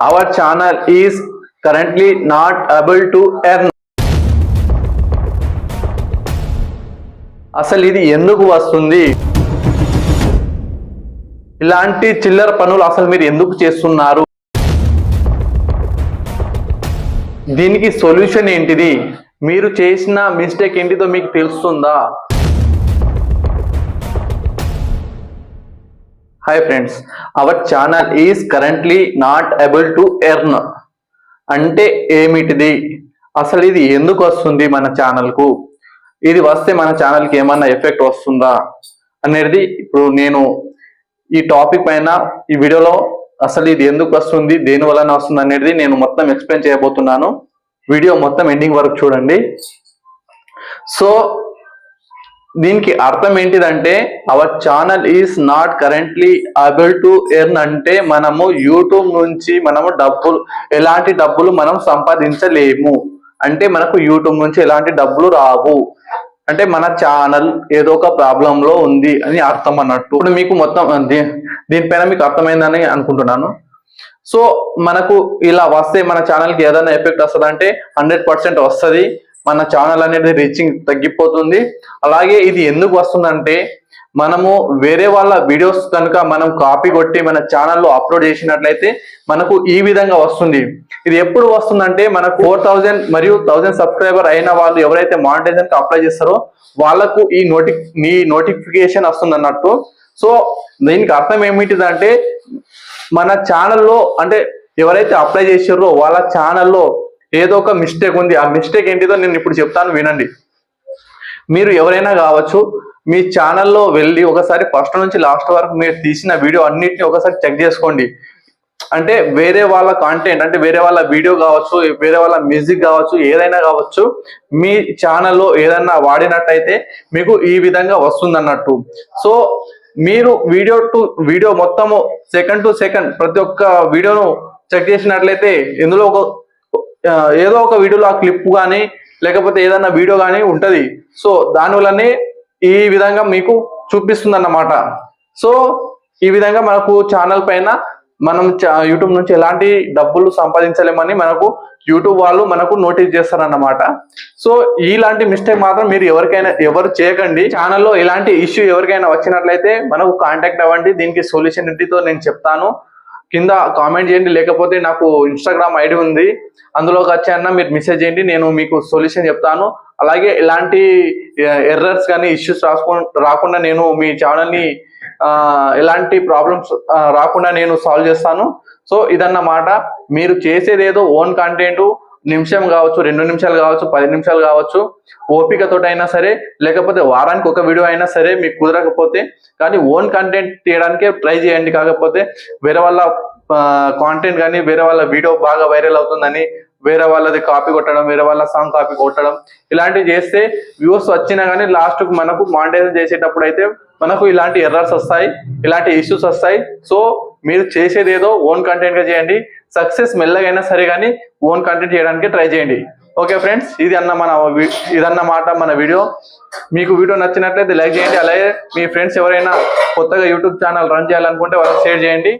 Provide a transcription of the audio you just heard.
our channel is currently not able to earn. అసలు ఇది ఎందుకు వస్తుంది? ఇలాంటి చిల్లర పనులు అసలు మీరు ఎందుకు చేస్తున్నారు? దీనికి సొల్యూషన్ ఏంటిది? మీరు చేసిన మిస్టేక్ ఏంటిదో మీకు తెలుస్తుందా? Hi friends, our channel is currently not able to earn. అంటే ఏమిటిది? అసలు ఇది ఎందుకు వస్తుంది మన ఛానల్కు? ఇది వస్తే మన ఛానల్కి ఏమన్నా ఎఫెక్ట్ వస్తుందా అనేది ఇప్పుడు నేను ఈ టాపిక్ పైన ఈ వీడియోలో అసలు ఇది ఎందుకు వస్తుంది, దేని వలన వస్తుంది అనేది నేను మొత్తం ఎక్స్ప్లెయిన్ చేయబోతున్నాను. వీడియో మొత్తం ఎండింగ్ వరకు చూడండి. సో దీనికి అర్థం ఏంటిదంటే our channel is not currently Abul to earn అంటే మనము యూట్యూబ్ నుంచి మనము ఎలాంటి డబ్బులు మనం సంపాదించలేము. అంటే మనకు యూట్యూబ్ నుంచి ఎలాంటి డబ్బులు రావు. అంటే మన ఛానల్ ఏదో ఒక ప్రాబ్లం లో ఉంది అని అర్థం అన్నట్టు. ఇప్పుడు మీకు మొత్తం దీనిపైన మీకు అర్థమైందని అనుకుంటున్నాను. సో మనకు ఇలా వస్తే మన ఛానల్కి ఏదైనా ఎఫెక్ట్ వస్తుంది అంటే 100% వస్తుంది. మన ఛానల్ అనేది రీచింగ్ తగ్గిపోతుంది. అలాగే ఇది ఎందుకు వస్తుందంటే మనము వేరే వాళ్ళ వీడియోస్ కనుక మనం కాపీ కొట్టి మన ఛానల్లో అప్లోడ్ చేసినట్లయితే మనకు ఈ విధంగా వస్తుంది. ఇది ఎప్పుడు వస్తుందంటే మనకు 4000 మరియు 1000 సబ్స్క్రైబర్ అయిన వాళ్ళు ఎవరైతే మానిటైజేషన్ కి అప్లై చేస్తారో వాళ్ళకు ఈ నోటిఫికేషన్ వస్తుంది అన్నట్టు. సో దీనికి అర్థం ఏమిటిదంటే మన ఛానల్లో అంటే ఎవరైతే అప్లై చేసారో వాళ్ళ ఛానల్లో ఏదో ఒక మిస్టేక్ ఉంది. ఆ మిస్టేక్ ఏంటిదో నేను ఇప్పుడు చెప్తాను, వినండి. మీరు ఎవరైనా కావచ్చు, మీ ఛానల్లో వెళ్ళి ఒకసారి ఫస్ట్ నుంచి లాస్ట్ వరకు మీరు తీసిన వీడియో అన్నిటిని ఒకసారి చెక్ చేసుకోండి. అంటే వేరే వాళ్ళ కాంటెంట్ అంటే వేరే వాళ్ళ వీడియో కావచ్చు, వేరే వాళ్ళ మ్యూజిక్ కావచ్చు, ఏదైనా కావచ్చు, మీ ఛానల్లో ఏదైనా వాడినట్టయితే మీకు ఈ విధంగా వస్తుంది అన్నట్టు. సో మీరు వీడియో మొత్తము సెకండ్ టు సెకండ్ ప్రతి ఒక్క వీడియోను చెక్ చేసినట్లయితే ఇందులో ఏదో ఒక వీడియోలో ఆ క్లిప్ కానీ లేకపోతే ఏదైనా వీడియో కానీ ఉంటది. సో దానివల్లనే ఈ విధంగా మీకు చూపిస్తుంది అన్నమాట. సో ఈ విధంగా మనకు ఛానల్ పైన మనం యూట్యూబ్ నుంచి ఎలాంటి డబ్బులు సంపాదించలేమని మనకు యూట్యూబ్ వాళ్ళు మనకు నోటీస్ చేస్తారన్నమాట. సో ఇలాంటి మిస్టేక్ మాత్రం మీరు ఎవరు చేయకండి. ఛానల్లో ఇలాంటి ఇష్యూ ఎవరికైనా వచ్చినట్లయితే మనకు కాంటాక్ట్ అవ్వండి. దీనికి సొల్యూషన్ ఏంటితో నేను చెప్తాను. కింద కామెంట్ చేయండి, లేకపోతే నాకు ఇన్స్టాగ్రామ్ ఐడి ఉంది, అందులోకి వచ్చాయన్నా మీరు మెసేజ్ చేయండి, నేను మీకు సొల్యూషన్ చెప్తాను. అలాగే ఇలాంటి ఎర్రర్స్ కానీ ఇష్యూస్ రాకుండా నేను మీ ఛానల్ని ఎలాంటి ప్రాబ్లమ్స్ రాకుండా నేను సాల్వ్ చేస్తాను. సో ఇదన్నమాట. మీరు చేసేదేదో ఓన్ కంటెంట్ నిమిషం కావచ్చు, 2 నిమిషాలు కావచ్చు, 10 నిమిషాలు కావచ్చు, ఓపికతో అయినా సరే, లేకపోతే వారానికి ఒక వీడియో అయినా సరే మీకు కుదరకపోతే కానీ ఓన్ కంటెంట్ తీయడానికే ట్రై చేయండి. కాకపోతే వేరే వాళ్ళ కాంటెంట్ కానీ వేరే వాళ్ళ వీడియో బాగా వైరల్ అవుతుందని వేరే వాళ్ళది కాపీ కొట్టడం, వేరే వాళ్ళ సాంగ్ కాపీ కొట్టడం ఇలాంటివి చేస్తే వ్యూస్ వచ్చినా కానీ లాస్ట్కు మనకు మానిటైజేషన్ చేసేటప్పుడు అయితే మనకు ఇలాంటి ఎర్రర్స్ వస్తాయి, ఇలాంటి ఇష్యూస్ వస్తాయి. సో మీరు చేసేదేదో ఓన్ కంటెంట్ గా చేయండి. సక్సెస్ మెల్లగైనా సరే కానీ ఓన్ కంటెంట్ చేయడానికి ట్రై చేయండి. ఓకే ఫ్రెండ్స్, ఇదన్నమాట మన వీడియో. మీకు వీడియో నచ్చినట్లయితే లైక్ చేయండి. అలాగే మీ ఫ్రెండ్స్ ఎవరైనా కొత్తగా యూట్యూబ్ ఛానల్ రన్ చేయాలనుకుంటే వాళ్ళకి షేర్ చేయండి.